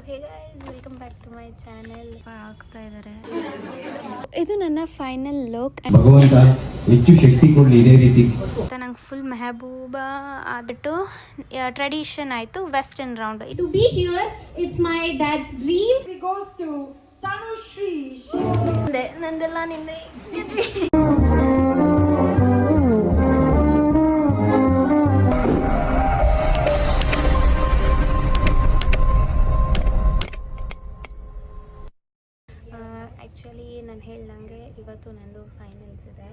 Hey guys, welcome back to my channel. ಆಗ್ತಾ ಇದ್ದಾರೆ. ಇದು ನನ್ನ ಫೈನಲ್ ಲುಕ್. ಭಗವಂತ ಹೆಚ್ಚು ಶಕ್ತಿ ಕೊಡಲಿ ಇದೇ ರೀತಿ. ನಂಗೆ ಫುಲ್ ಮೆಹಬೂಬಾ ಆದ್ಬಿಟ್ಟು ಟ್ರೆಡಿಷನ್ ಆಯಿತು, western round. To be here, it's my dad's dream. It goes to Tanushri. ನಂದೆಲ್ಲ ನಿಂದೆ. ಆ್ಯಕ್ಚುಲಿ ನಾನು ಹೇಳ್ದಂಗೆ ಇವತ್ತು ನಂದು ಫೈನಲ್ಸ್ ಇದೆ,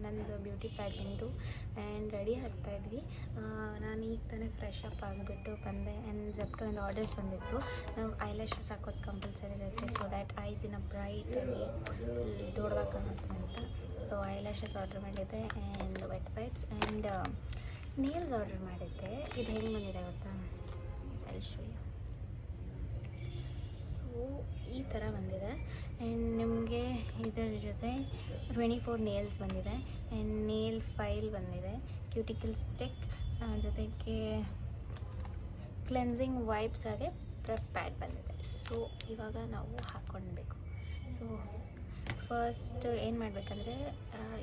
ನಂದು ಬ್ಯೂಟಿ ಪ್ಯಾಜೆಂಟು. ಆ್ಯಂಡ್ ರೆಡಿ ಆಗ್ತಾಯಿದ್ವಿ. ನಾನು ಈಗ ತಾನೇ ಫ್ರೆಶ್ ಅಪ್ ಆಗಿಬಿಟ್ಟು ಬಂದೆ. ಆ್ಯಂಡ್ ಜೆಪ್ಟೋಯಿಂದ ಆರ್ಡರ್ಸ್ ಬಂದಿತ್ತು. ನಾವು ಐಲ್ಯಾಶಸ್ ಹಾಕೋದು ಕಂಪಲ್ಸರಿ ಇರುತ್ತೆ, ಸೊ ದ್ಯಾಟ್ ಐಸಿನ ಬ್ರೈಟಾಗಿ ದೊಡ್ಡದಾಗಿ ಕಾಣುತ್ತೆ ಅಂತ. ಸೊ ಐಲ್ಯಾಶಸ್ ಆರ್ಡರ್ ಮಾಡಿದ್ದೆ and wet wipes and nails order ಮಾಡಿದ್ದೆ. ಇದು ಹೆಂಗೆ ಬಂದಿದೆ ಗೊತ್ತಾ? I show you. ಈ ಥರ ಬಂದಿದೆ. ಆ್ಯಂಡ್ ನಿಮಗೆ ಇದರ ಜೊತೆ 24 ನೇಲ್ಸ್ ಬಂದಿದೆ ಆ್ಯಂಡ್ ನೇಲ್ ಫೈಲ್ ಬಂದಿದೆ, ಕ್ಯೂಟಿಕಲ್ ಸ್ಟಿಕ್ ಜೊತೆಗೆ ಕ್ಲೆನ್ಸಿಂಗ್ ವೈಪ್ಸ್ ಹಾಗೆ ಪ್ರೆಪ್ ಪ್ಯಾಡ್ ಬಂದಿದೆ. ಸೊ ಇವಾಗ ನಾವು ಹಾಕ್ಕೊಳ್ಬೇಕು. ಸೊ ಫಸ್ಟ್ ಏನು ಮಾಡಬೇಕಂದ್ರೆ,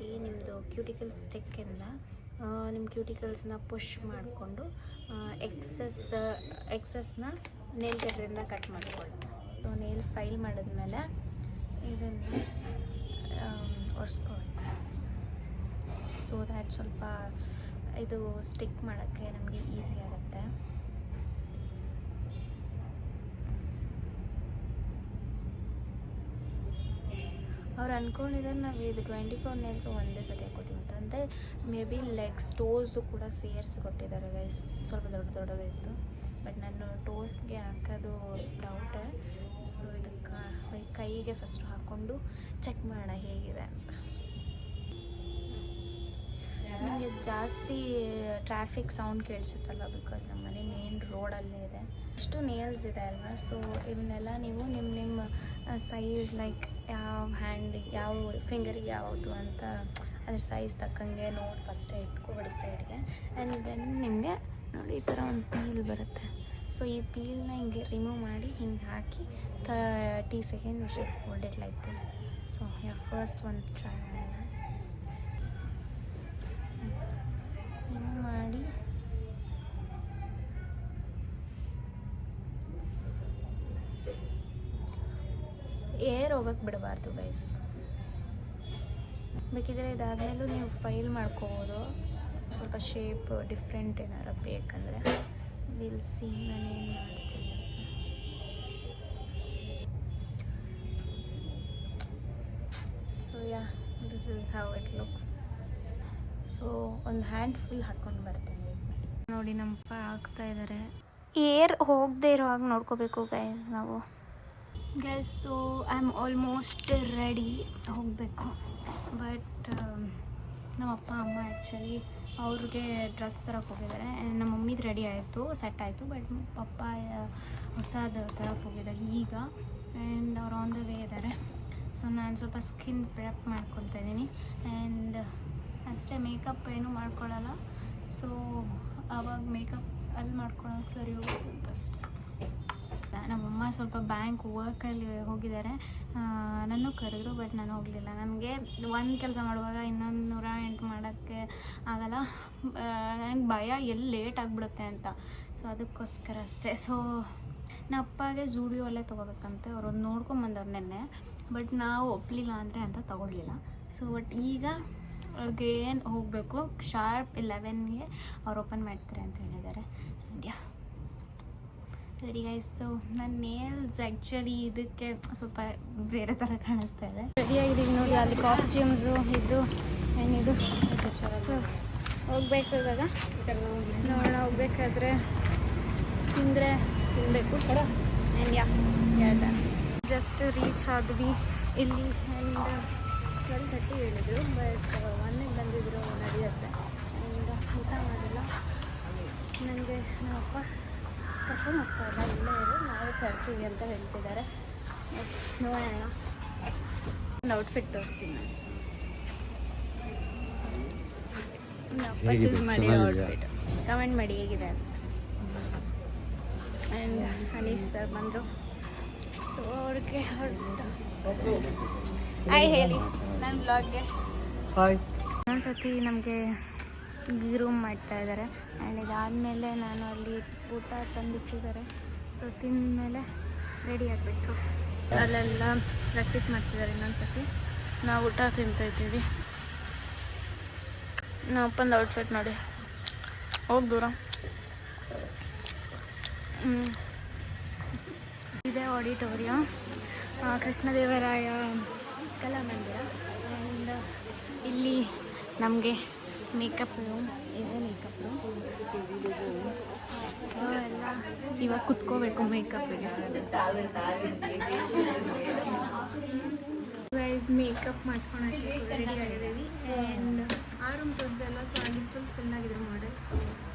ಈ ನಿಮ್ಮದು ಕ್ಯೂಟಿಕಲ್ ಸ್ಟಿಕ್ಕಿಂದ ನಿಮ್ಮ ಕ್ಯೂಟಿಕಲ್ಸ್ನ ಪುಷ್ ಮಾಡಿಕೊಂಡು ಎಕ್ಸಸ್ನ ನೇಲ್ ಕಟ್ರಿಂದ ಕಟ್ ಮಾಡಿಕೊಳ್ಳಿ. ಸೊ ನೇಲ್ ಫೈಲ್ ಮಾಡಿದ್ಮೇಲೆ ಇದನ್ನು ಒರೆಸ್ಕೋಬೇಕು. ಸೊ ದ್ಯಾಟ್ ಸ್ವಲ್ಪ ಇದು ಸ್ಟಿಕ್ ಮಾಡೋಕ್ಕೆ ನಮಗೆ ಈಸಿ ಆಗುತ್ತೆ. ಅವ್ರು ಅಂದ್ಕೊಂಡಿದ್ದಾರೆ ನಾವು ಇದು 24 ನೇಲ್ಸು ಒಂದೇ ಸತಿ ಹಾಕೋತೀವಿ ಅಂತ. ಅಂದರೆ ಮೇ ಬಿ ಲೆಗ್ಸ್ ಟೋಸು ಕೂಡ ಸೇರಿಸಿ ಕೊಟ್ಟಿದ್ದಾರೆ ಗೈಸ್. ಸ್ವಲ್ಪ ದೊಡ್ಡದಿತ್ತು, ಬಟ್ ನಾನು ಟೋಸ್ಗೆ ಹಾಕೋದು ಡೌಟೇ. ಸೊ ಇದಕ್ಕೆ ಕೈಗೆ ಫಸ್ಟ್ ಹಾಕ್ಕೊಂಡು ಚೆಕ್ ಮಾಡೋಣ ಹೇಗಿದೆ ಅಂತ. ನಿಮಗೆ ಜಾಸ್ತಿ ಟ್ರಾಫಿಕ್ ಸೌಂಡ್ ಕೇಳಿಸುತ್ತಲ್ವ, ಬಿಕಾಸ್ ನಮ್ಮ ಮನೆ ಮೇನ್ ರೋಡಲ್ಲೇ ಇದೆ. ಅಷ್ಟು ನೇಲ್ಸ್ ಇದೆ ಅಲ್ವಾ. ಸೊ ಇವನ್ನೆಲ್ಲ ನೀವು ನಿಮ್ಮ ಸೈಜ್, ಲೈಕ್ ಯಾವ ಹ್ಯಾಂಡ್ ಯಾವ ಫಿಂಗರಿಗೆ ಯಾವುದು ಅಂತ ಅದ್ರ ಸೈಜ್ ತಕ್ಕಂಗೆ ನೋಡಿ ಫಸ್ಟೇ ಇಟ್ಕೊಬೇಡಿ ಸೈಡ್ಗೆ. ಆ್ಯಂಡ್ ದೆನ್ ನಿಮಗೆ ನೋಡಿ ಈ ಥರ ಒಂದು ಪೀಲ್ ಬರುತ್ತೆ. ಸೊ ಈ ಪೀಲ್ನ ಹಿಂಗೆ ರಿಮೂವ್ ಮಾಡಿ ಹಿಂಗೆ ಹಾಕಿ 30 second we should hold it like this. So first ಒಂದು ಟ್ರೈ ಮಾಡೋಣ. ರಿಮೂವ್ ಮಾಡಿ ಏರ್ ಹೋಗಕ್ಕೆ ಬಿಡಬಾರ್ದು ಗೈಸ್. ಬೇಕಿದ್ರೆ ಇದಾದಮೇಲೂ ನೀವು ಫೈಲ್ ಮಾಡ್ಕೋಬೋದು, ಸ್ವಲ್ಪ ಶೇಪ್ ಡಿಫ್ರೆಂಟ್ ಏನಾರು ಬೇಕಂದರೆ. ವಿಲ್ ಸಿ ನಾನೇನು ಮಾಡ್ತೀನಿ. So yeah, this is how it looks. So ಒಂದು ಹ್ಯಾಂಡ್ ಫುಲ್ ಹಾಕ್ಕೊಂಡು ಬರ್ತೀನಿ. ನೋಡಿ ನಮ್ಮಪ್ಪ ಹಾಕ್ತಾ ಇದ್ದಾರೆ. ಏರ್ ಹೋಗದೆ ಇರೋ ಹಾಗೆ ನೋಡ್ಕೋಬೇಕು ಗೈಸ್ ನಾವು. Guys, so I am almost ready, ಹೋಗಬೇಕು. ಬಟ್ ನಮ್ಮ ಅಪ್ಪ ಅಮ್ಮ ಆ್ಯಕ್ಚುಲಿ ಅವ್ರಿಗೆ ಡ್ರೆಸ್ ತರಕ್ಕೆ ಹೋಗಿದ್ದಾರೆ. ನಮ್ಮ ಮಮ್ಮಿದು ರೆಡಿ ಆಯಿತು, ಸೆಟ್ ಆಯಿತು. ಬಟ್ ಪಪ್ಪ ಹೊಸದು ತರಕ್ಕೆ ಹೋಗಿದ್ದಾರೆ ಈಗ. ಆ್ಯಂಡ್ ಅವ್ರು ಆನ್ ದ ವೇ ಇದ್ದಾರೆ. ಸೊ ನಾನು ಸ್ವಲ್ಪ ಸ್ಕಿನ್ ಪ್ರೆಪ್ ಮಾಡ್ಕೊತಾ ಇದ್ದೀನಿ. ಆ್ಯಂಡ್ ಅಷ್ಟೇ, ಮೇಕಪ್ ಏನೂ ಮಾಡ್ಕೊಳ್ಳಲ್ಲ. ಸೊ ಆವಾಗ ಮೇಕಪ್ ಅಲ್ಲಿ ಮಾಡ್ಕೊಳಕ್ಕೆ ಸರಿ ಹೋಗುತ್ತೆ ಅಂತ ಅಷ್ಟೇ. ನಮ್ಮಮ್ಮ ಸ್ವಲ್ಪ ಬ್ಯಾಂಕ್ ವರ್ಕಲ್ಲಿ ಹೋಗಿದ್ದಾರೆ. ನಾನು ಕರೆದ್ರು, ಬಟ್ ನಾನು ಹೋಗಲಿಲ್ಲ. ನನಗೆ ಒಂದು ಕೆಲಸ ಮಾಡುವಾಗ ಇನ್ನೊಂದು 108 ಮಾಡೋಕ್ಕೆ ಆಗಲ್ಲ. ನನಗೆ ಭಯ ಎಲ್ಲಿ ಲೇಟ್ ಆಗಿಬಿಡುತ್ತೆ ಅಂತ. ಸೊ ಅದಕ್ಕೋಸ್ಕರ ಅಷ್ಟೇ. ಸೊ ನಮ್ಮ ಅಪ್ಪಗೆ ಝೂಡಿಯೋ ಅಲ್ಲೇ ತೊಗೋಬೇಕಂತೆ. ಅವ್ರು ಒಂದು ನೋಡ್ಕೊಂಬಂದವ್ರು ನೆನ್ನೆ, ಬಟ್ ನಾವು ಒಪ್ಪಲಿಲ್ಲ ಅಂದರೆ ಅಂತ ತೊಗೊಳ್ಲಿಲ್ಲ. ಸೊ ಬಟ್ ಈಗ ಏನು ಹೋಗಬೇಕು, ಶಾರ್ಪ್ 11ಗೆ ಅವ್ರು ಓಪನ್ ಮಾಡ್ತಾರೆ ಅಂತ ಹೇಳಿದ್ದಾರೆ. India ready guys. ಸೊ ನನ್ನ ನೇಲ್ಸ್ ಆ್ಯಕ್ಚುಲಿ ಇದಕ್ಕೆ ಸ್ವಲ್ಪ ಬೇರೆ ಥರ ಕಾಣಿಸ್ತಾ ಇದೆ. ರೆಡಿಯಾಗಿದ್ದೀವಿ ನೋಡಿ. ಅಲ್ಲಿ ಕಾಸ್ಟ್ಯೂಮ್ಸು ಇದು ಏನಿದು. ಸೊ ಹೋಗ್ಬೇಕು ಇವಾಗ. ನೋಡೋಣ, ಹೋಗ್ಬೇಕಾದ್ರೆ ತಿಂದರೆ ತಿನ್ನಬೇಕು. ಆ್ಯಂಡ್ ಯಾ ಜಸ್ಟ್ ರೀಚ್ ಆದ್ವಿ ಇಲ್ಲಿ. ಆ್ಯಂಡ್ 12:30 ಹೇಳಿದ್ರು, ಬಟ್ 1ಗೆ ಬಂದಿದ್ರು ನಡೆಯುತ್ತೆ. ಆ್ಯಂಡ್ ಊಟ ಮಾಡಿಲ್ಲ. ನನಗೆ ನಮ್ಮಪ್ಪ ಕರ್ಕೊಂಡು ಹೋಗ್ತಾ ಇಲ್ಲ, ಇಲ್ಲೇ ಇರು, ನಾವೇ ತರ್ತೀವಿ ಅಂತ ಹೇಳ್ತಿದ್ದಾರೆ. ನೋಡೋಣ. ಒಂದು ಔಟ್ಫಿಟ್ ತೋರಿಸ್ತೀನಿ ನಾನು. ಅಪ್ಪ ಚೂಸ್ ಮಾಡಿ ಔಟ್ಫಿಟ್ ಕಮೆಂಟ್ ಮಾಡಿ ಹೇಗಿದೆ ಅಂತ. ಆ್ಯಂಡ್ ಅನೀಶ್ ಸರ್ ಬಂದರು. ಸೊ ಅವ್ರಿಗೆ ಹೇಳಿ ನನ್ನ ಬ್ಲಾಗ್ಗೆ ಒಂದ್ಸತಿ ನಮಗೆ ರೂಮ್ ಮಾಡ್ತಾ ಇದ್ದಾರೆ. ಆ್ಯಂಡ್ ಇದಾದಮೇಲೆ ನಾನು ಅಲ್ಲಿ ಊಟ ತಂದಿಟ್ಟಿದ್ದಾರೆ. ಸೊ ತಿಂದಮೇಲೆ ರೆಡಿ ಆಗಬೇಕು. ಅಲ್ಲೆಲ್ಲ ಪ್ರಾಕ್ಟೀಸ್ ಮಾಡ್ತಿದ್ದಾರೆ. ಇನ್ನೊಂದ್ಸತಿ ನಾವು ಊಟ ತಿಂತಾಯಿದ್ದೀವಿ. ನಾವು ಅಪ್ಪಂದು ಔಟ್ಫಿಟ್ ನೋಡಿ, ಹೋಗಿ ದೂರ. ಇದೇ ಆಡಿಟೋರಿಯಂ, ಕೃಷ್ಣದೇವರಾಯ ಕಲಾಮಂದಿರ. ಆ್ಯಂಡ್ ಇಲ್ಲಿ ನಮಗೆ ಮೇಕಪ್ ರೂಮ್ ಇದೆ. ಮೇಕಪ್ ರೂಮ್ ಸೊ ಎಲ್ಲ ಇವಾಗ ಕುತ್ಕೋಬೇಕು ಮೇಕಪ್ಪಿಗೆ. ಗೈಸ್ ಮೇಕಪ್ ಮಾಡ್ಕೊಳಕ್ಕೆ ರೆಡಿ ಆಗಿದ್ದೀವಿ. ಆ್ಯಂಡ್ ಆ ರೂಮ್ ತೋರಿಸ್ದಲ್ಲ, ಸೊ ಅಲ್ಲಿ ಫುಲ್ ಆಗಿದೆ ಮಾಡೆಲ್. ಸೊ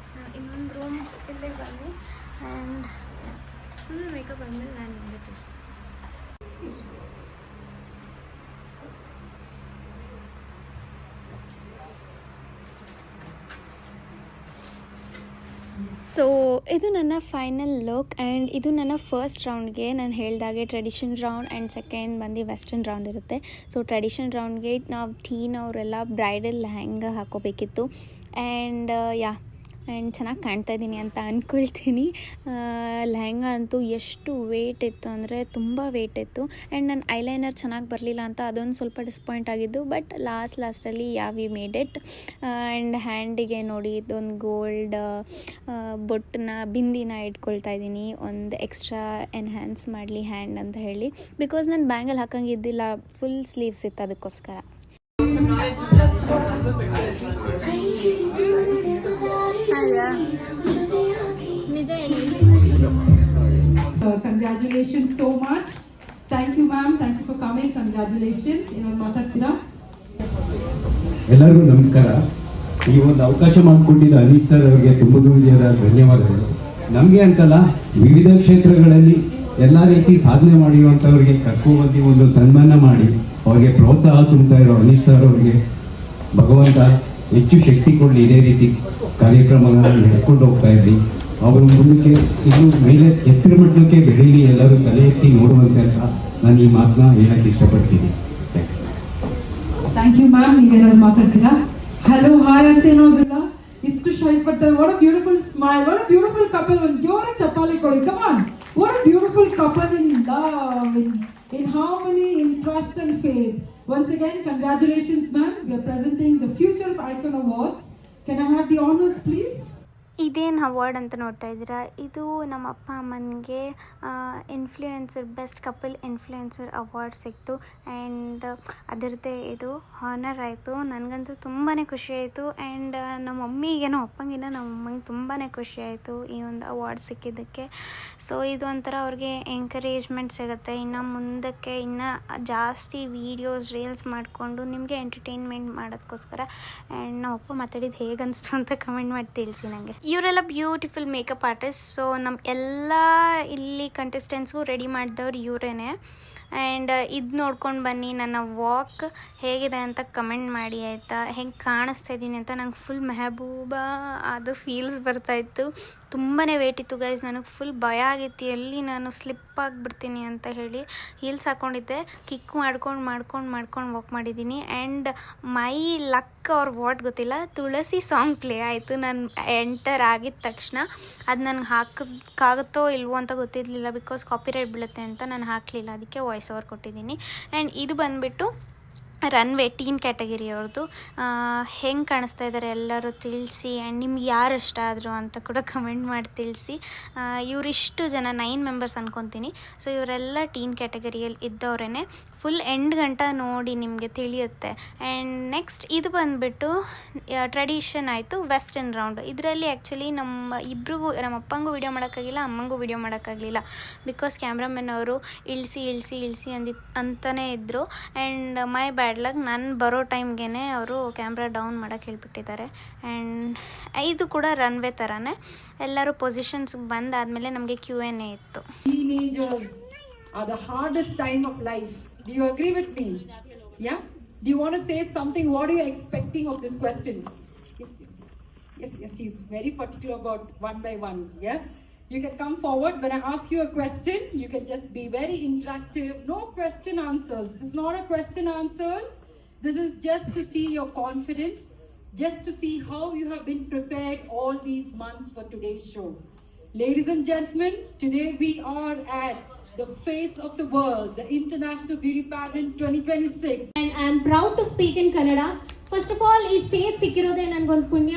ಇನ್ನೊಂದು ರೂಮ್ ಇಲ್ಲೇ ಬಂದು ಆ್ಯಂಡ್ ಫುಲ್ ಮೇಕಪ್ ಆದಮೇಲೆ ನಾನು ನಿಮಗೆ ತೋರಿಸ್ತೀನಿ. ಸೊ ಇದು ನನ್ನ ಫೈನಲ್ ಲುಕ್. ಆ್ಯಂಡ್ ಇದು ನನ್ನ ಫಸ್ಟ್ ರೌಂಡ್ಗೆ ನಾನು ಹೇಳ್ದಾಗೆ ಟ್ರೆಡಿಷನ್ ರೌಂಡ್ ಆ್ಯಂಡ್ ಸೆಕೆಂಡ್ ಬಂದು ವೆಸ್ಟರ್ನ್ ರೌಂಡ್ ಇರುತ್ತೆ. ಸೊ ಟ್ರೆಡಿಷನ್ ರೌಂಡ್ಗೆ ನಾವು ಟೀನ್ ಅವರೆಲ್ಲ ಬ್ರೈಡಲ್ ಲೆಹಂಗಾ ಹಾಕೋಬೇಕಿತ್ತು. ಆ್ಯಂಡ್ ಆ್ಯಂಡ್ ಚೆನ್ನಾಗಿ ಕಾಣ್ತಾ ಇದ್ದೀನಿ ಅಂತ ಅಂದ್ಕೊಳ್ತೀನಿ. ಲೆಹಂಗಾ ಅಂತೂ ಎಷ್ಟು ವೇಟ್ ಇತ್ತು ಅಂದರೆ ತುಂಬ ವೇಟ್ ಇತ್ತು. ಆ್ಯಂಡ್ ನನ್ನ ಐಲೈನರ್ ಚೆನ್ನಾಗಿ ಬರಲಿಲ್ಲ ಅಂತ ಅದೊಂದು ಸ್ವಲ್ಪ ಡಿಸಪಾಯಿಂಟ್ ಆಗಿದ್ದು. ಬಟ್ ಲಾಸ್ಟಲ್ಲಿ ವಿ ಮೇಡ್ ಇಟ್. ಆ್ಯಂಡ್ ಹ್ಯಾಂಡಿಗೆ ನೋಡಿ ಇದೊಂದು ಗೋಲ್ಡ್ ಬಿಂದಿನ ಇಟ್ಕೊಳ್ತಾ ಇದ್ದೀನಿ, ಒಂದು ಎಕ್ಸ್ಟ್ರಾ ಎನ್ಹ್ಯಾನ್ಸ್ ಮಾಡಲಿ ಹ್ಯಾಂಡ್ ಅಂತ ಹೇಳಿ. ಬಿಕಾಸ್ ನಾನು ಬ್ಯಾಂಗಲ್ ಹಾಕಂಗಿದ್ದಿಲ್ಲ, ಫುಲ್ ಸ್ಲೀವ್ಸ್ ಇತ್ತು ಅದಕ್ಕೋಸ್ಕರ. ನಿಜ ಹೇಳಿ. Congratulations so much. Thank you ma'am, thank you for coming. Congratulations. ಏನಾದ್ರು ಮಾತಾಡ್ತೀರಾ? ಎಲ್ಲರಿಗೂ ನಮಸ್ಕಾರ. ಈ ಒಂದು ಅವಕಾಶ ಮಾಡಿಕೊಟ್ಟಿದ್ದ ಅನೀಶ್ ಸರ್ ಅವರಿಗೆ ತುಂಬುವುದಾದ ಧನ್ಯವಾದಗಳು. ನಮಗೆ ಅಂತಲ್ಲ, ವಿವಿಧ ಕ್ಷೇತ್ರಗಳಲ್ಲಿ ಎಲ್ಲ ರೀತಿ ಸಾಧನೆ ಮಾಡಿರುವಂಥವ್ರಿಗೆ ಕರ್ಕೊಂಡ್ಬಂದು ಒಂದು ಸನ್ಮಾನ ಮಾಡಿ ಅವ್ರಿಗೆ ಪ್ರೋತ್ಸಾಹ ತುಂಬ್ತಾ ಇರೋ ಅನೀಶ್ ಸರ್ ಅವರಿಗೆ ಭಗವಂತ ಹೆಚ್ಚು ಶಕ್ತಿ ಕೊಡಲಿ. ಇದೇ ರೀತಿ ಕಾರ್ಯಕ್ರಮಗಳನ್ನು ನಡೆಸ್ಕೊಂಡು ಹೋಗ್ತಾ ಇದ್ರಿ. ಅವರು ಮುಂದಕ್ಕೆ ಇನ್ನು ಮೇಲೆ ಎತ್ತರ ಮಟ್ಟಕ್ಕೆ ಬೆಳೀಲಿ, ಎಲ್ಲರೂ ತಲೆ ಎತ್ತಿ ನೋಡುವಂತೆ ಅಂತ ನಾನು ಈ ಮಾತನ್ನ ಹೇಳಕ್ಕೆ ಇಷ್ಟಪಡ್ತೀನಿ. Thank you ma'am. ನೀವೇನಾದ್ರು ಮಾತಾಡ್ತೀರಾ? ಹಲೋ ಹಾಯ್ ಅಂತ ಏನೋದಿಲ್ಲ, ಇಷ್ಟು ಶೈ ಪಡ್ತಾರೆ. What a beautiful smile, what a beautiful couple. ಒಂದು ಜೋರಾಗಿ ಚಪ್ಪಾಳೆ ಕೊಡಿ, come on. What a beautiful couple in love, in harmony, in trust and faith. Once again, congratulations ma'am. We are presenting the Future of Icon Awards. Can I have the honors please? ಇದೇನು award ಅಂತ ನೋಡ್ತಾ ಇದ್ದೀರಾ, ಇದು ನಮ್ಮ ಅಪ್ಪ ಅಮ್ಮನಿಗೆ influencer best couple influencer award ಸಿಕ್ತು. And ಅದರದ್ದೇ ಇದು ಹಾನರ್ ಆಯಿತು. ನನಗಂತೂ ತುಂಬಾ ಖುಷಿ ಆಯಿತು. ಆ್ಯಂಡ್ ನಮ್ಮ ಮಮ್ಮಿಗೇನೋ ಅಪ್ಪಂಗಿನ ನಮ್ಮ ಅಮ್ಮಂಗೆ ತುಂಬಾ ಖುಷಿ ಆಯಿತು ಈ ಒಂದು ಅವಾರ್ಡ್ ಸಿಕ್ಕಿದ್ದಕ್ಕೆ. ಸೊ ಇದು ಒಂಥರ ಅವ್ರಿಗೆ ಎಂಕರೇಜ್ಮೆಂಟ್ ಸಿಗುತ್ತೆ, ಇನ್ನು ಮುಂದಕ್ಕೆ ಇನ್ನೂ ಜಾಸ್ತಿ ವೀಡಿಯೋಸ್ ರೀಲ್ಸ್ ಮಾಡಿಕೊಂಡು ನಿಮಗೆ ಎಂಟರ್ಟೈನ್ಮೆಂಟ್ ಮಾಡೋದಕ್ಕೋಸ್ಕರ. ಆ್ಯಂಡ್ ನಮ್ಮ ಅಪ್ಪ ಮಾತಾಡಿದ್ದು ಹೇಗೆ ಅನಿಸ್ತು ಅಂತ ಕಮೆಂಟ್ ಮಾಡಿ ತಿಳಿಸಿ ನನಗೆ. ಇವರೆಲ್ಲ ಬ್ಯೂಟಿಫುಲ್ ಮೇಕಪ್ ಆರ್ಟಿಸ್ಟ್. ಸೊ ನಮ್ಮ ಎಲ್ಲ ಇಲ್ಲಿ ಕಂಟೆಸ್ಟೆಂಟ್ಸ್ಗೂ ರೆಡಿ ಮಾಡಿದವ್ರು ಇವರೇನೆ. ಆ್ಯಂಡ್ ಇದು ನೋಡ್ಕೊಂಡು ಬನ್ನಿ, ನನ್ನ ವಾಕ್ ಹೇಗಿದೆ ಅಂತ ಕಮೆಂಟ್ ಮಾಡಿ ಆಯಿತಾ. ಹೆಂಗೆ ಕಾಣಿಸ್ತಾ ಇದ್ದೀನಿ ಅಂತ ನಂಗೆ ಫುಲ್ ಮೆಹಬೂಬಾ ಅದು ಫೀಲ್ಸ್ ಬರ್ತಾಯಿತ್ತು. ತುಂಬಾ ವೇಟ್ ಇತ್ತು ಗೈಸ್. ನನಗೆ ಫುಲ್ ಭಯ ಆಗಿತ್ತು ಎಲ್ಲಿ ನಾನು ಸ್ಲಿಪ್ ಆಗಿಬಿಡ್ತೀನಿ ಅಂತ ಹೇಳಿ. ಹೀಲ್ಸ್ ಹಾಕ್ಕೊಂಡಿದ್ದೆ, ಕಿಕ್ ಮಾಡ್ಕೊಂಡು ವಾಕ್ ಮಾಡಿದ್ದೀನಿ. ಆ್ಯಂಡ್ ಮೈ ಲಕ್ ಅವ್ರ ವಾಟ್ ಗೊತ್ತಿಲ್ಲ, ತುಳಸಿ ಸಾಂಗ್ ಪ್ಲೇ ಆಯಿತು. ನಾನು ಎಂಟರ್ ಆಗಿದ ತಕ್ಷಣ ಅದು ನನಗೆ ಹಾಕೋಕ್ಕಾಗುತ್ತೋ ಇಲ್ವೋ ಅಂತ ಗೊತ್ತಿರಲಿಲ್ಲ, ಬಿಕಾಸ್ ಕಾಪಿರೈಟ್ ಬೀಳುತ್ತೆ ಅಂತ ನಾನು ಹಾಕಲಿಲ್ಲ. ಅದಕ್ಕೆ ವಾಯ್ಸ್ ಓವರ್ ಕೊಟ್ಟಿದ್ದೀನಿ. ಆ್ಯಂಡ್ ಇದು ಬಂದುಬಿಟ್ಟು ರನ್ವೇ ಟೀನ್ ಕ್ಯಾಟಗರಿ ಅವ್ರದ್ದು. ಹೆಂಗೆ ಕಾಣಿಸ್ತಾ ಇದ್ದಾರೆ ಎಲ್ಲರೂ ತಿಳಿಸಿ. ಆ್ಯಂಡ್ ನಿಮ್ಗೆ ಯಾರು ಇಷ್ಟ ಆದರು ಅಂತ ಕೂಡ ಕಮೆಂಟ್ ಮಾಡಿ ತಿಳಿಸಿ. ಇವರಿಷ್ಟು ಜನ 9 ಮೆಂಬರ್ಸ್ ಅನ್ಕೊತೀನಿ. ಸೊ ಇವರೆಲ್ಲ ಟೀನ್ ಕ್ಯಾಟಗರಿಯಲ್ಲಿ ಇದ್ದವರೇ. ಫುಲ್ ಎಂಡ್ ಗಂಟ ನೋಡಿ ನಿಮಗೆ ತಿಳಿಯುತ್ತೆ. ಆ್ಯಂಡ್ ನೆಕ್ಸ್ಟ್ ಇದು ಬಂದುಬಿಟ್ಟು ಟ್ರೆಡಿಷನ್ ಆಯಿತು, ವೆಸ್ಟರ್ನ್ ರೌಂಡ್. ಇದರಲ್ಲಿ ಆ್ಯಕ್ಚುಲಿ ನಮ್ಮ ಅಪ್ಪಂಗೂ ವೀಡಿಯೋ ಮಾಡೋಕ್ಕಾಗಿಲ್ಲ, ಅಮ್ಮಂಗೂ ವೀಡಿಯೋ ಮಾಡೋಕ್ಕಾಗಲಿಲ್ಲ. ಬಿಕಾಸ್ ಕ್ಯಾಮ್ರಾಮನ್ ಅವರು ಇಳಿಸಿ ಅಂತಲೇ ಇದ್ದರು. ಆ್ಯಂಡ್ ಮೈ ಬ್ಯಾಡ್ ಲಕ್, ನಾನು ಬರೋ ಟೈಮ್ಗೆ ಅವರು ಕ್ಯಾಮ್ರಾ ಡೌನ್ ಮಾಡೋಕ್ಕೆ ಹೇಳ್ಬಿಟ್ಟಿದ್ದಾರೆ. ಆ್ಯಂಡ್ ಇದು ಕೂಡ ರನ್ವೇ ಥರನೇ. ಎಲ್ಲರೂ ಪೊಸಿಷನ್ಸ್ಗೆ ಬಂದಾದಮೇಲೆ ನಮಗೆ Q&A ಇತ್ತು. Teenagers are the hardest time of life. Do you agree with me? Yeah? Do you want to say something? What are you expecting of this question? Yes. He's very particular about one by one. Yeah? You can come forward. When I ask you a question, you can just be very interactive. No question answers. This is not a question answers. This is just to see your confidence, just to see how you have been prepared all these months for today's show. Ladies and gentlemen, today we are at the face of the world, the International Beauty Pageant 2026. And I am proud to speak in Kannada. First of all, ಈ stage ಸಿಕ್ಕಿರೋದೇ ನನಗೊಂದು ಪುಣ್ಯ,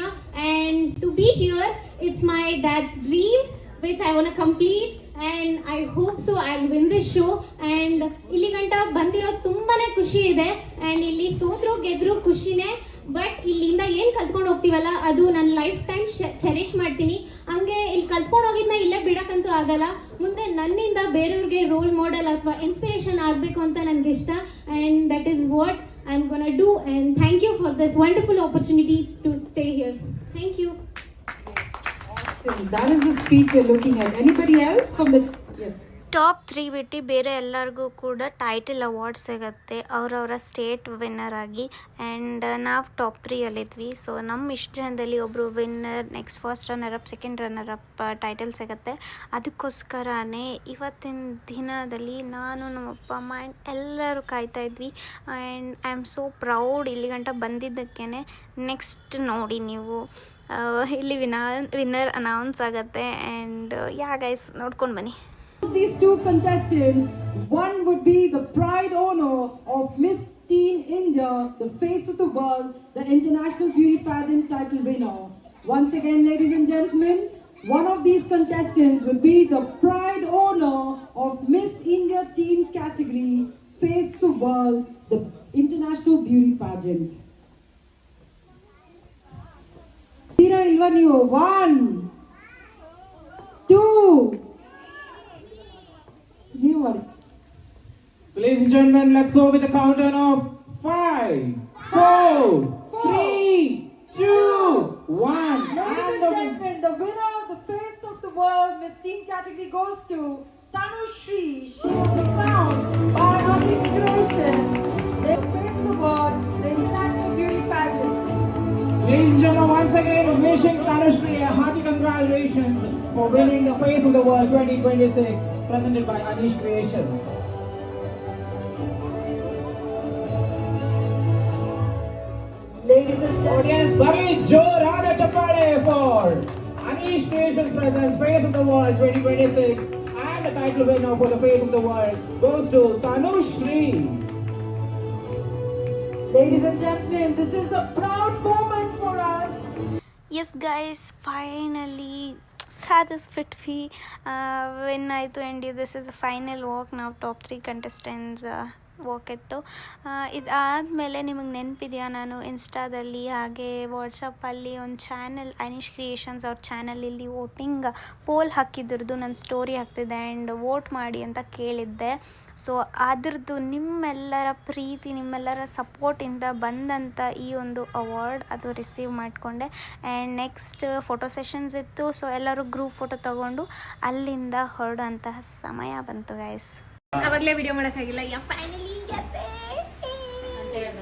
and to be here, it's my dad's dream which I want to complete, and I hope so I'll win this show. And ಇಲ್ಲಿ ಗಂಟ ಬಂದಿರೋದು ತುಂಬಾನೇ ಖುಷಿ ಇದೆ, and ಇಲ್ಲಿ ಸೋತ್ರು ಗೆದ್ರು ಖುಷಿನೇ, ಬಟ್ ಇಲ್ಲಿಂದ ಏನ್ ಕಲ್ತ್ಕೊಂಡು ಹೋಗ್ತೀವಲ್ಲ ಅದು ನನ್ನ ಲೈಫ್ ಟೈಮ್ ಚೆರಿಷ್ ಮಾಡ್ತೀನಿ. ಹಂಗೆ ಇಲ್ಲಿ ಕಲ್ತ್ಕೊಂಡು ಹೋಗಿದ್ನ ಇಲ್ಲೇ ಬಿಡಕ್ಕಂತೂ ಆಗಲ್ಲ. ಮುಂದೆ ನನ್ನಿಂದ ಬೇರೆಯವ್ರಿಗೆ ರೋಲ್ ಮಾಡೆಲ್ ಅಥವಾ ಇನ್ಸ್ಪಿರೇಷನ್ ಆಗಬೇಕು ಅಂತ ನನಗೆ ಇಷ್ಟ, and that is what I'm gonna do. And thank you for this wonderful opportunity to stay here. Thank you. Awesome. That is the speech we're looking at. Anybody else from the... Yes. Top 3 ಬಿಟ್ಟು ಬೇರೆ ಎಲ್ಲರಿಗೂ ಕೂಡ title award ಸಿಗುತ್ತೆ ಅವರವರ state winner ಆಗಿ. And ನಾವು top 3ಯಲ್ಲಿದ್ವಿ. So ನಮ್ಮ ಇಷ್ಟು ಜನದಲ್ಲಿ ಒಬ್ಬರು winner, next first runner up, second runner up title ಸಿಗುತ್ತೆ. ಅದಕ್ಕೋಸ್ಕರನೇ ಇವತ್ತಿನ ದಿನದಲ್ಲಿ ನಾನು, ನಮ್ಮಪ್ಪ ಅಮ್ಮ ಆ್ಯಂಡ್ ಎಲ್ಲರೂ ಕಾಯ್ತಾ ಇದ್ವಿ. And I am so proud ಇಲ್ಲಿ ಗಂಟ ಬಂದಿದ್ದಕ್ಕೇ. ನೆಕ್ಸ್ಟ್ ನೋಡಿ ನೀವು ಇಲ್ಲಿ ವಿನ್ನರ್ ಅನೌನ್ಸ್ ಆಗುತ್ತೆ. ಆ್ಯಂಡ್ ಯಾ ಗೈಸ್, ನೋಡ್ಕೊಂಡು ಬನ್ನಿ. These two contestants, one would be the pride owner of Miss Teen India, the face of the world, the International Beauty Pageant title winner. Once again, ladies and gentlemen, one of these contestants will be the pride owner of Miss India Teen category, face the world, the International Beauty Pageant. Tira ilva ನೀವು 1 2 ನೀವು ಮಾಡಿ. So ladies and gentlemen, let's go with the countdown of 5, 4, 3, 2, 1. Ladies and gentlemen, the winner of the face of the world Miss Teen category goes to Tanushri. She will be crowned by her inspiration, the face of the world, the International Beauty Pageant. Ladies and gentlemen, once again, wishing Tanushri a hearty congratulations for winning the Face of the World 2026, presented by Anish Creations. Ladies and gentlemen, Audience, Bali Jorada Chapale for Anish Creations presents Face of the World 2026, and the title winner for the Face of the World goes to Tanushri. ladies and gentlemen, this is a proud moment for us. Yes guys, finally ಸಾಧಿಸ್ಬಿಟ್ we win ಆಯಿತು. And this is the final walk. ನಾವು top 3 contestants walk ಇತ್ತು. ಇದಾದಮೇಲೆ ನಿಮಗೆ ನೆನಪಿದೆಯಾ, ನಾನು ಇನ್ಸ್ಟಾದಲ್ಲಿ ಹಾಗೆ ವಾಟ್ಸಪ್ಪಲ್ಲಿ ಒಂದು ಚಾನಲ್, ಅನೀಶ್ ಕ್ರಿಯೇಷನ್ಸ್ ಅವ್ರ ಚಾನಲಲ್ಲಿ ವೋಟಿಂಗ್ ಪೋಲ್ ಹಾಕಿದ್ರದ್ದು ನಾನು ಸ್ಟೋರಿ ಹಾಕ್ತಿದ್ದೆ. ಆ್ಯಂಡ್ ವೋಟ್ ಮಾಡಿ ಅಂತ ಕೇಳಿದ್ದೆ. ಸೊ ಅದ್ರದ್ದು ನಿಮ್ಮೆಲ್ಲರ ಪ್ರೀತಿ, ನಿಮ್ಮೆಲ್ಲರ ಸಪೋರ್ಟಿಂದ ಬಂದಂಥ ಈ ಒಂದು ಅವಾರ್ಡ್ ಅದು ರಿಸೀವ್ ಮಾಡಿಕೊಂಡೆ. ಆ್ಯಂಡ್ ನೆಕ್ಸ್ಟ್ ಫೋಟೋ ಸೆಷನ್ಸ್ ಇತ್ತು. ಸೊ ಎಲ್ಲರೂ ಗ್ರೂಪ್ ಫೋಟೋ ತೊಗೊಂಡು ಅಲ್ಲಿಂದ ಹೊರಡೋಂತಹ ಸಮಯ ಬಂತು ಗೈಸ್. ಅವಾಗಲೇ ವಿಡಿಯೋ ಮಾಡೋಕ್ಕಾಗಿಲ್ಲ. ಫೈನಲಿ ಗೆದ್ದೆ ಅಂತ ಹೇಳ್ದ.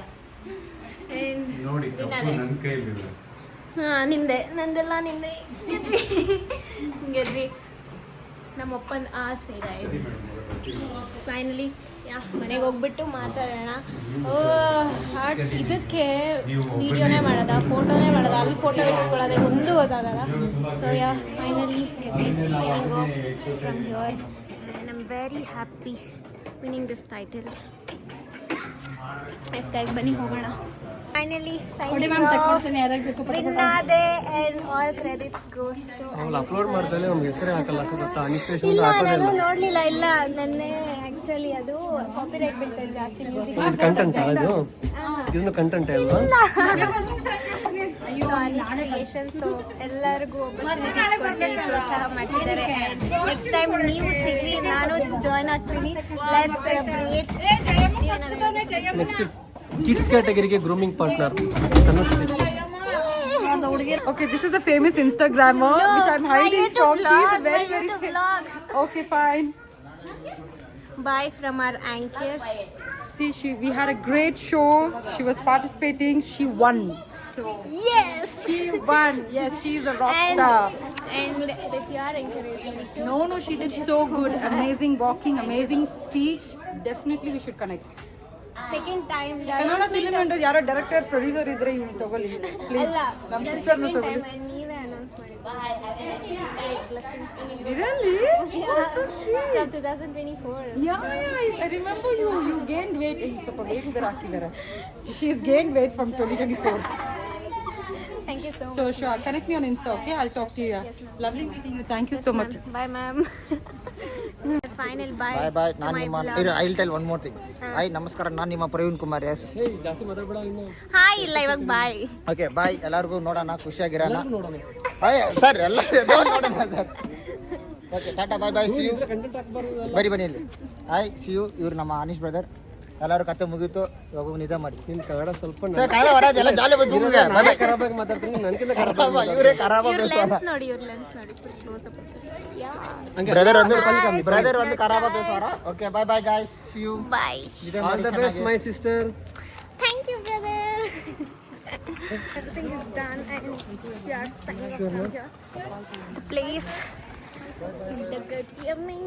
ನೋಡಿ, ನನ್ನ ಕೈಲಿಲ್ಲ. ಹಾಂ, ನಿಂದೆ, ನಂದೆಲ್ಲ ನಿಂದೆ. ಗೆದ್ವಿ. ನಮ್ಮಪ್ಪನ ಆಸೆ ಗೈಸ್. ಫೈನಲಿ ಮನೆಗೆ ಹೋಗ್ಬಿಟ್ಟು ಮಾತಾಡೋಣ. ಇದಕ್ಕೆ ವಿಡಿಯೋನೇ ಮಾಡೋದ, ಫೋಟೋನೇ ಮಾಡೋದ, ಅಲ್ಲಿ ಫೋಟೋ ಇಡ್ಸ್ಕೊಳ್ಳೋದೆ ಒಂದು ಗೊತ್ತಾಗಲ್ಲ. So finally from here and I'm very happy winning this title. Yes guys, ಬನ್ನಿ ಹೋಗೋಣ. ಫೈನಲಿ ವಿನ್ ಆದೆ. And all credit goes to upload ಮಾಡ್ತಾನೆ ನಮ್ಗೆ ಹೆಸರೇ ಹಾಕಲ್ಲ ಗೊತ್ತಾ. ಇಲ್ಲ, ನಾನು ನೋಡ್ಲಿಲ್ಲ. ಇಲ್ಲ, ನೆನ್ನೆ ಆಕ್ಚುಲಿ ಅದು ಕಾಪಿರೈಟ್ ಬೀಳ್ತದೆ ಜಾಸ್ತಿ ಮ್ಯೂಸಿಕ್ ಕಂಟೆಂಟ್ ಅದು, ಇದನ್ನು ಕಂಟೆಂಟ್ ಅಲ್ವಾ. ಸೊ ಎಲ್ಲರಿಗೂ ಪ್ರೋತ್ಸಾಹ ಮಾಡ್ತಿದ್ದಾರೆ. ನೆಕ್ಸ್ಟ್ ಟೈಮ್ ನೀವು ಸಿಗ್ರಿ, ನಾನು ಜಾಯ್ನ್ ಆಗ್ತೀನಿ. Let's celebrate. ನೆಕ್ಸ್ಟ್ ಕಿಡ್ಸ್ ಕ್ಯಾಟಗರಿಗೆ grooming partner Tanushri. Okay, this is a famous Instagrammer which I'm hiding from. She's a very famous. Okay, fine. Bye from our anchor. See, we had a great show. She was participating. She won. So Yes. she won. Yes, she's a rock And star. with your encouragement too. No, she did so good. Amazing walking, amazing speech. Definitely we should connect. Second time Kannada film industry ಯಾರೋ director producer ಇದ್ರೆ ಇವ್ನು ತಗೊಳ್ಳಿ please. ಅಲ್ಲ ನಮ್ಮ ಸಿಸ್ಟರ್ನ ತಗೊಳ್ಳಿ. ನೀವೇ announce ಮಾಡಿದ್ದು. Really? Oh, so sweet. From 2024. Yeah, I remember you. You gained weight. ಸ್ವಲ್ಪ weight ಬೇರೆ ಹಾಕಿದ್ದಾರೆ. She's gained weight from 2024. Thank you so much. So sure, connect me on Insta, okay? I'll talk to you. Lovely meeting you. Thank you so much. Bye, ma'am. Final bye. Bye bye. to ನಾನು my ನಿಮ್ಮ vlog. I tell one more thing. Hi ನಮಸ್ಕಾರ, ನಾನು ನಿಮ್ಮ Praveen Kumar. S ಹೇ ಜಾಸ್ತಿ ಮಾತಾಡ್ಬೇಡ ಇನ್ನು Hi, ಇಲ್ಲ ಇವಾಗ ಬಾಯ್. Okay bye. ಎಲ್ಲರಿಗೂ ನೋಡೋಣ, ಖುಷಿಯಾಗಿರೋಣ. ನೋಡೋಣ ಬಾಯ್ ಸರ್, ಎಲ್ಲ ನೋಡೋಣ sir. Okay tata bye bye. See you. Content ಹಾಕ್ಬಾರ್ದು. ಬನ್ನಿ ಬನ್ನಿ ಇಲ್ಲಿ. Hi see you. ಇವ್ರು ನಮ್ಮ ಅನೀಶ್ ಬ್ರದರ್. ಎಲ್ಲರೂ ಕತೆ ಮುಗೀತು, ಇವಾಗ ಹೋಗಿ ನಿದ್ದೆ ಮಾಡಿ. ನಿನ್ ಕನ್ನಡ ಸ್ವಲ್ಪ ಸರ್, ಕನ್ನಡ ಬರೋದು ಎಲ್ಲ ಜಾಲಿ ಬಂದು ನಾನೇ ಖರಾಬಾಗಿ ಮಾತಾಡ್ತೀನಿ, ನನ್ಕಿಂತ ಖರಾಬ್ ಇವರೇ ಖರಾಬ ಇವ್ರ ಲೆನ್ಸ್ ನೋಡಿ, ಇವ್ರ ಲೆನ್ಸ್ ನೋಡಿ. Close up. ಬ್ರದರ್ ಒಂದು ಖರಾಬ ಬೇಸವಾರ. Okay bye bye guys. See you. Bye. ನಿದ್ದೆ ಆಲ್ ಮಾಡಿ ದ ಬೆಸ್ಟ್ ಚೆನ್ನಾಗಿ. My sister. Thank you, brother. Everything is done and we are signing off from here. The place, the good evening.